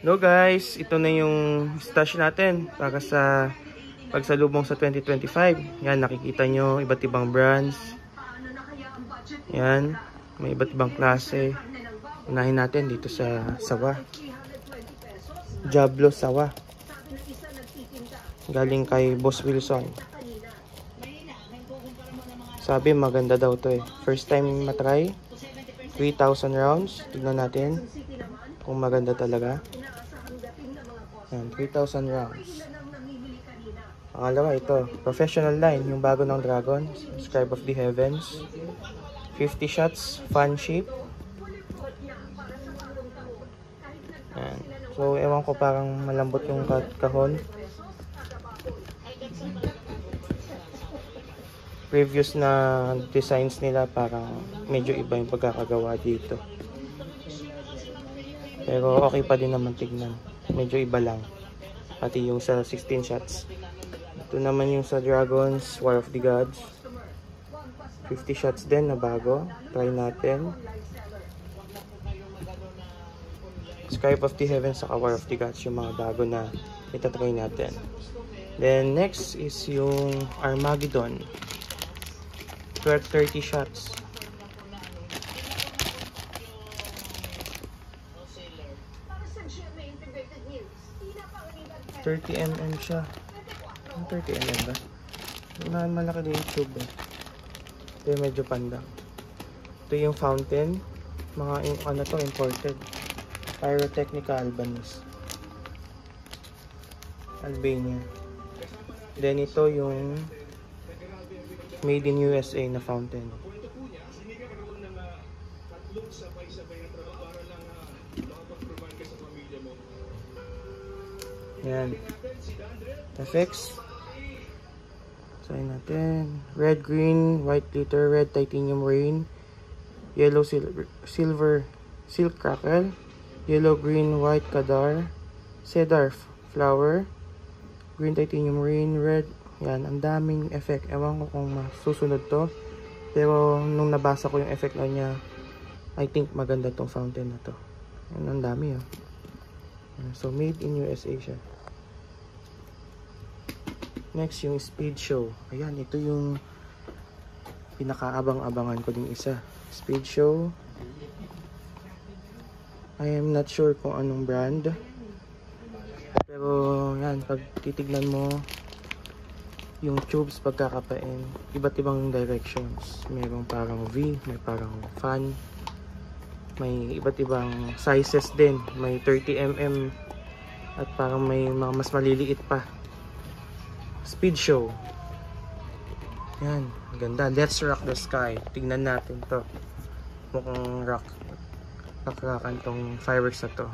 Hello guys, ito na yung stash natin para sa pagsalubong sa 2025. Yan, nakikita nyo iba't ibang brands. Yan, may iba't ibang klase. Unahin natin dito sa Sawa. Jablo Sawa. Galing kay Boss Wilson. Sabi maganda daw to eh. First time matry. 3,000 rounds. Tignan natin kung maganda talaga. Yan, 3,000 rounds. Pangalawa ito, professional line, yung bago ng Dragon, Scribe of the Heavens. 50 shots, fan shape. Yan. So, ewan ko, parang malambot yung kahon. Previous na designs nila, parang medyo iba yung pagkakagawa dito. Pero okay pa din naman tignan. Medyo iba lang. Pati yung sa 16 shots. Ito naman yung sa Dragons, War of the Gods. 50 shots din na bago. Try natin. Scribe of the Heavens saka War of the Gods, yung mga bago na itatry natin. Then next is yung Armageddon. 30 shots. 30mm siya. 30mm ba? Malaki din yung tube eh. Ito yung medyo panda. Ito yung fountain. Mga ano to, imported. Pyrotechnica Albanese. Albania. Then ito yung made in USA na fountain. Yan. Effects. Sign natin. Red, green, white glitter, red titanium rain, yellow silver silk crackle, yellow, green, white kadar, cedar flower, green titanium rain, red. Yan, ang daming effect. Ewan ko kung masusunod to. Pero nung nabasa ko yung effect na niya, I think maganda tong fountain na to. Yan, ang dami ah. So, made in USA siya. Next, yung Speed Show. Ayan, ito yung pinakaabang-abangan ko din isa. Speed Show. I am not sure kung anong brand. Pero, yan, pag titignan mo yung tubes pagkakapain, iba't ibang directions. Mayroong parang V, may parang fan. May iba't ibang sizes din. May 30mm at parang may mga mas maliliit pa. Speed Show. Yan, ganda. Let's rock the sky. Tignan natin to. Mukhang rock-rockan tong fireworks na to.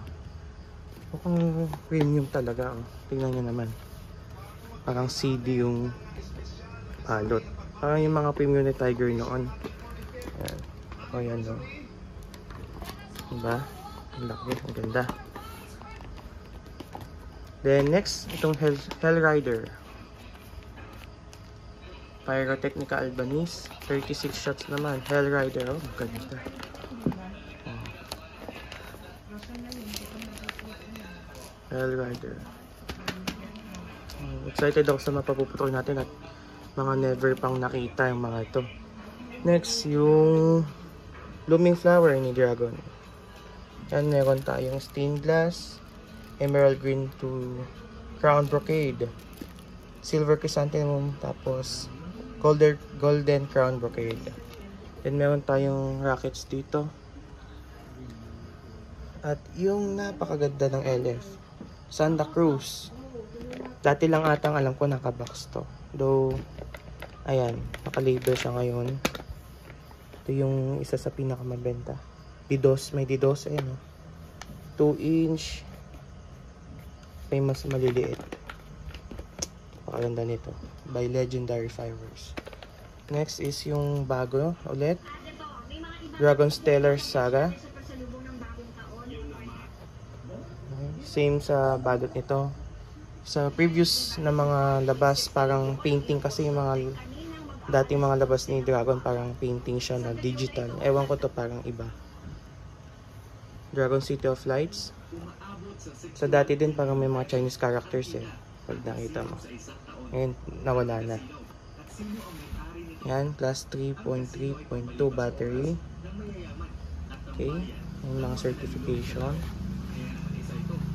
Mukhang premium talaga. Oh. Tignan nyo naman. Parang CD yung palot. Parang yung mga premium ni Tiger noon. Yan. O yan o. Diba? Ang laki. Ang ganda. Then next, itong Hell Rider. Pyrotechnica Albanese. 36 shots naman. Hell Rider. Oh, ganda. Oh. Hell Rider. Excited ako sa mapapuputol natin at mga never pang nakita yung mga ito. Next, yung Blooming Flower ni Dragon. Yan, meron tayong stained glass, emerald green to crown brocade, silver chrysanthemum, tapos golden crown brocade. Then meron tayong rockets dito. At yung napakaganda ng LF, Santa Cruz. Dati lang atang alam ko nakabox to. Though, ayan, naka-label siya ngayon. Ito yung isa sa pinakamabenta. Didos, may Didos, ayan o. 2-inch. May mas maliliit. Pakaganda nito. By Legendary Fibers. Next is yung bago ulit. Dragon Stellar Saga. Same sa balot nito. Sa previous na mga labas, parang painting kasi yung mga dating mga labas ni Dragon, parang painting siya na digital. Ewan ko to, parang iba. Dragon City of Lights. Sa dati din parang may mga Chinese characters eh. Pag nakita mo. Ngayon, nawala na. Yan, class 3.3.2 battery. Okay. Yung mga certification.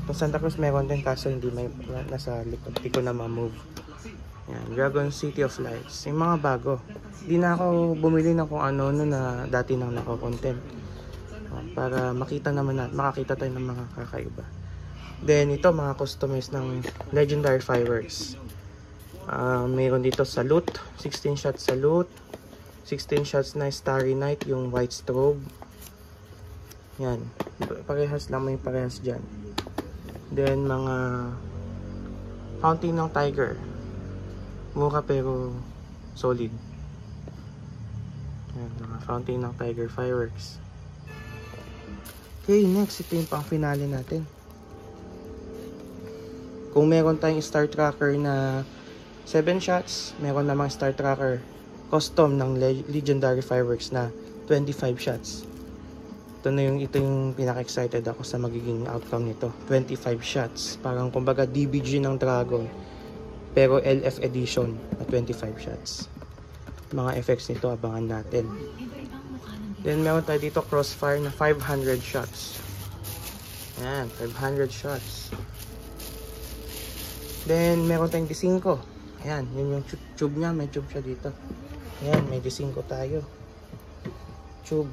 Kung Santa Cruz meron din kaso hindi may nasa likod. Hindi ko na ma-move. Yan, Dragon City of Lights. Yung mga bago. Hindi na ako bumili ng kung ano na dati nang nako-content. Para makita naman natin, makakita tayo ng mga kakaiba. Then ito mga customers ng Legendary Fireworks. Mayroon dito salute, 16 shots salute, 16 shots na Starry Night, yung white strobe. Yan, parehas lang, may parehas dyan. Then mga fountain ng Tiger. Mura pero solid. Yan, mga fountain ng Tiger Fireworks. Okay, next, ito yung pang finale natin. Kung meron tayong Star Tracker na 7 shots, meron namang Star Tracker custom ng Legendary Fireworks na 25 shots. Ito yung pinaka-excited ako sa magiging outcome nito. 25 shots. Parang kumbaga DBG ng Dragon. Pero LF edition na 25 shots. Mga effects nito abangan natin. Then meron tayo dito Crossfire na 500 shots. Ayan, 500 shots. Then meron tayong D5. Ayan, yun yung tube niya. May tube siya dito. Ayan, may D5 tayo. Tube.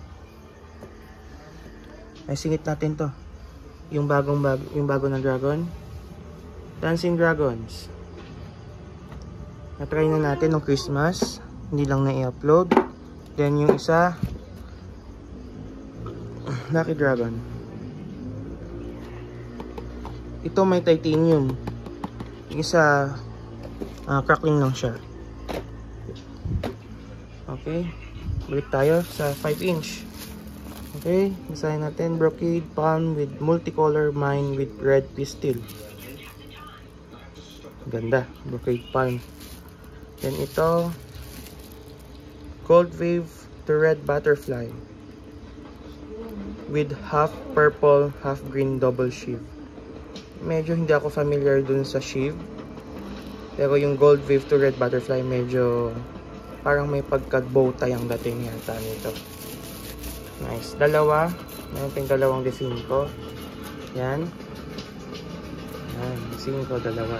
Ay, singit natin to. Yung bago ng Dragon. Dancing Dragons. Na-try na natin nung Christmas. Hindi lang na-i-upload. Then yung isa, Lucky Dragon. Ito may titanium. Yung isa, crackling lang siya. Okay. Balik tayo sa 5-inch. Okay. Basahin natin. Brocade palm with multicolor mine with red pistil. Ganda. Brocade palm. Then ito, Gold Wave to Red Butterfly with half purple, half green double sheave. Medyo hindi ako familiar dun sa sheave. Pero yung Gold Wave to Red Butterfly medyo parang may pagka-bow tie ang dating yata nito. Nice. Dalawa. Meron tayong dalawang D5. Yan. Yan. D5, dalawa.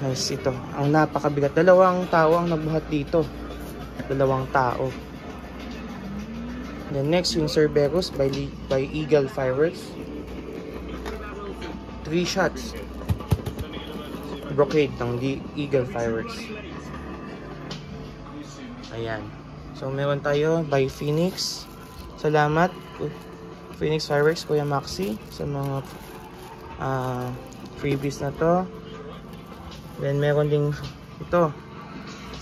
Nice ito. Ang napakabigat. Dalawang tao ang nagbuhat dito. Dalawang tao. Then next yung Cerberus by Eagle Fireworks. 3 shots. Brocade ng Eagle Fireworks. Ayan. So meron tayo by Phoenix. Salamat Phoenix Fireworks, Kuya Maxi, sa mga freebies na to. Then meron ding ito,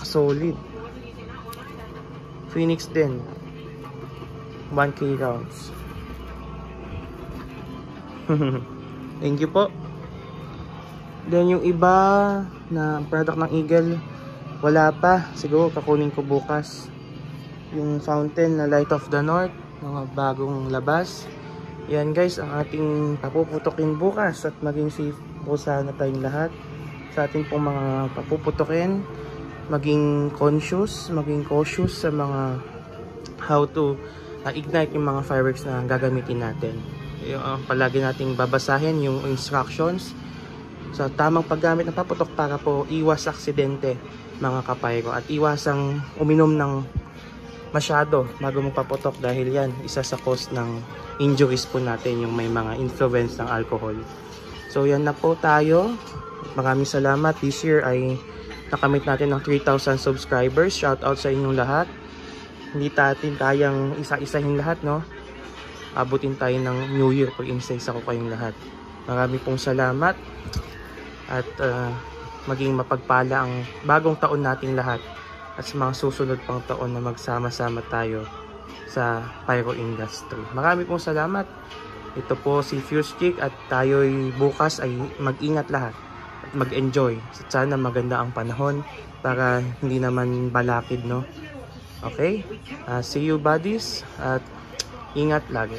solid Phoenix din, 1K rounds. Thank you po. Then yung iba na product ng Eagle, wala pa, siguro kakunin ko bukas. Yung fountain na Light of the North, mga bagong labas. Yan guys, ang ating papuputokin bukas at maging safe po sana tayong lahat sa ating pong mga papuputokin. Maging conscious, maging cautious sa mga how to ignite yung mga fireworks na gagamitin natin. Palagi nating babasahin yung instructions sa tamang paggamit ng paputok para po iwas aksidente mga kapayro at iwasang uminom ng masyado bago magpaputok dahil yan isa sa cause ng injuries po natin yung may mga influence ng alcohol. So yan na po tayo. Maraming salamat. This year ay nakamit natin ng 3,000 subscribers. Shout out sa inyong lahat. Hindi natin kayang isa-isahin lahat, no? Abutin tayo ng New Year pag isa-isa ko kayong lahat. Marami pong salamat at maging mapagpala ang bagong taon nating lahat at sa mga susunod pang taon na magsama-sama tayo sa pyro industry. Marami pong salamat. Ito po si Fuse Chick at tayo'y bukas ay mag-ingat lahat at mag-enjoy. Sana maganda ang panahon para hindi naman balakid, no? Okay? See you buddies at ingat lagi.